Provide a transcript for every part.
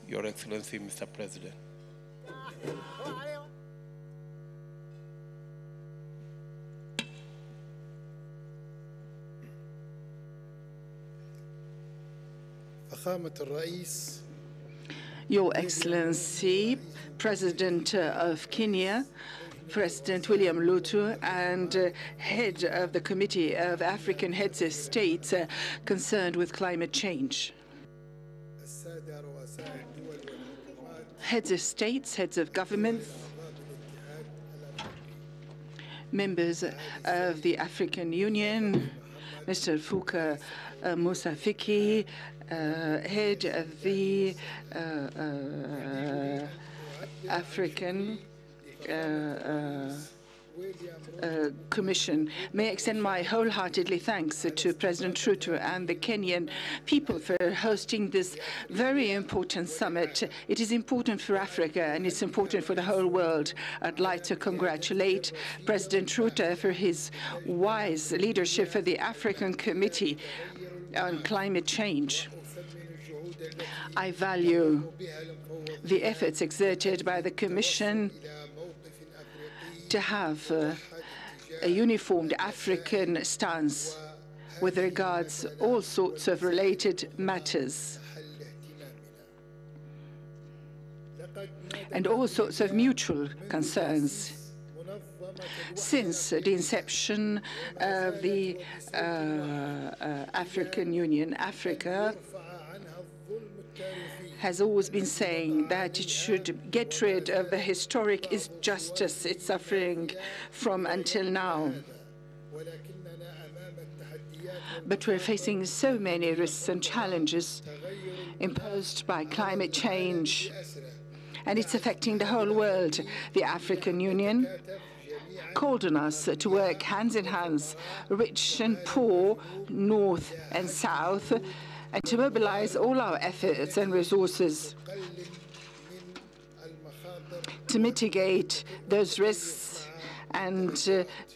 Your Excellency, Mr. President. Your Excellency, President of Kenya, President William Ruto, and head of the Committee of African Heads of States concerned with climate change. Heads of states, heads of governments, members of the African Union, Mr. Fuka Musa Fiki, head of the African Commission. May I extend my wholeheartedly thanks to President Ruto and the Kenyan people for hosting this very important summit. It is important for Africa and it's important for the whole world. I'd like to congratulate President Ruto for his wise leadership for the African Committee on Climate Change. I value the efforts exerted by the Commission to have a uniformed African stance with regards to all sorts of related matters and all sorts of mutual concerns. Since the inception of the African Union, Africa has always been saying that it should get rid of the historic injustice it's suffering from until now. But we're facing so many risks and challenges imposed by climate change, and it's affecting the whole world. The African Union called on us to work hands in hands, rich and poor, north and south, and to mobilize all our efforts and resources to mitigate those risks and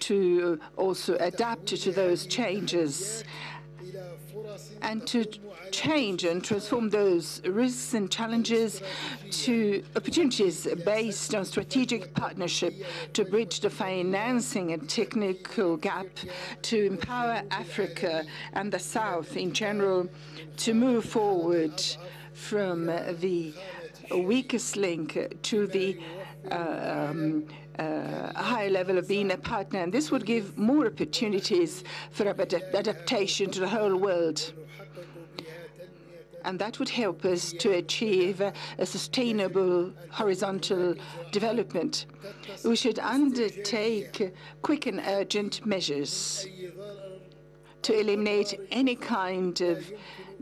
to also adapt to those changes and to change and transform those risks and challenges to opportunities based on strategic partnership to bridge the financing and technical gap, to empower Africa and the South in general to move forward from the weakest link to the high level of being a partner. And this would give more opportunities for adaptation to the whole world. And that would help us to achieve a sustainable horizontal development. We should undertake quick and urgent measures to eliminate any kind of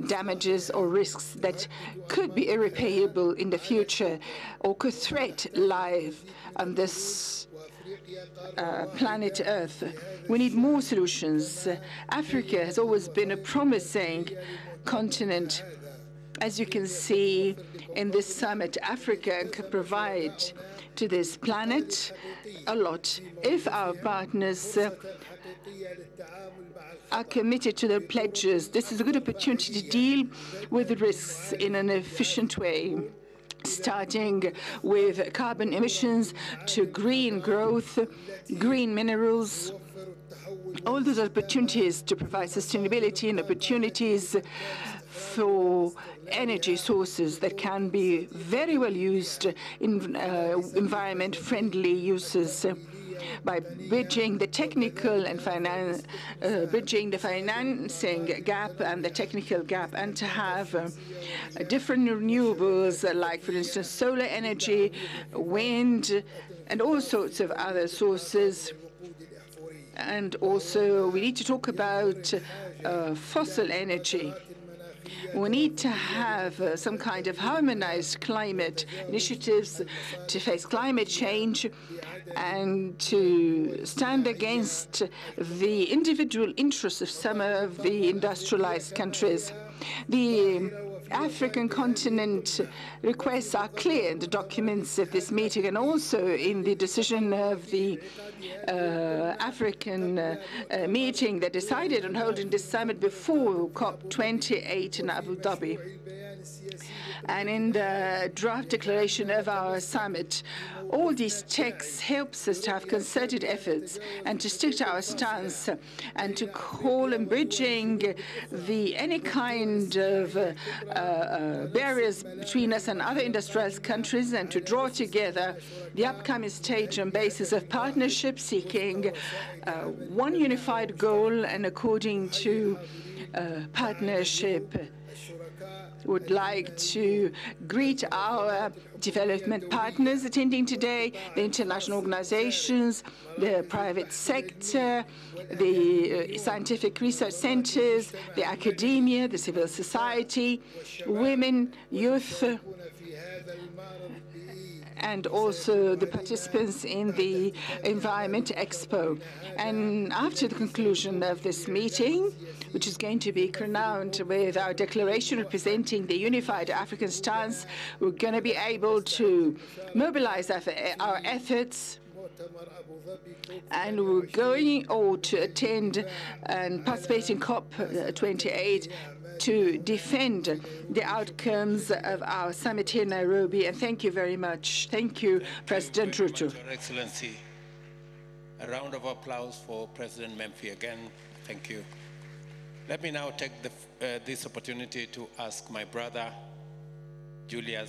damages or risks that could be irreparable in the future or could threaten life on this planet Earth. We need more solutions. Africa has always been a promising continent. As you can see in this summit, Africa can provide to this planet a lot if our partners are committed to their pledges. This is a good opportunity to deal with the risks in an efficient way, starting with carbon emissions to green growth, green minerals, all those opportunities to provide sustainability and opportunities for energy sources that can be very well used in environment-friendly uses by bridging the technical and bridging the financing gap and the technical gap, and to have different renewables like, for instance, solar energy, wind, and all sorts of other sources. And also, we need to talk about fossil energy. We need to have some kind of harmonized climate initiatives to face climate change and to stand against the individual interests of some of the industrialized countries. The African continent requests are clear in the documents of this meeting and also in the decision of the African meeting that decided on holding this summit before COP28 in Abu Dhabi. and in the draft declaration of our summit. All these texts helps us to have concerted efforts and to stick to our stance and to call on bridging any kind of barriers between us and other industrialized countries, and to draw together the upcoming stage on basis of partnership, seeking one unified goal, and according to partnership. Would like to greet our development partners attending today, the international organizations, the private sector, the scientific research centers, the academia, the civil society, women, youth, and also the participants in the Environment Expo. And after the conclusion of this meeting, which is going to be crowned with our declaration representing the unified African stance, we're going to be able to mobilize our efforts, and we're going to attend and participate in COP28 to defend the outcomes of our summit here in Nairobi. And thank you very much. Thank you, President Ruto. Your Excellency. A round of applause for President Menfi again. Thank you. Let me now take this opportunity to ask my brother, Julius.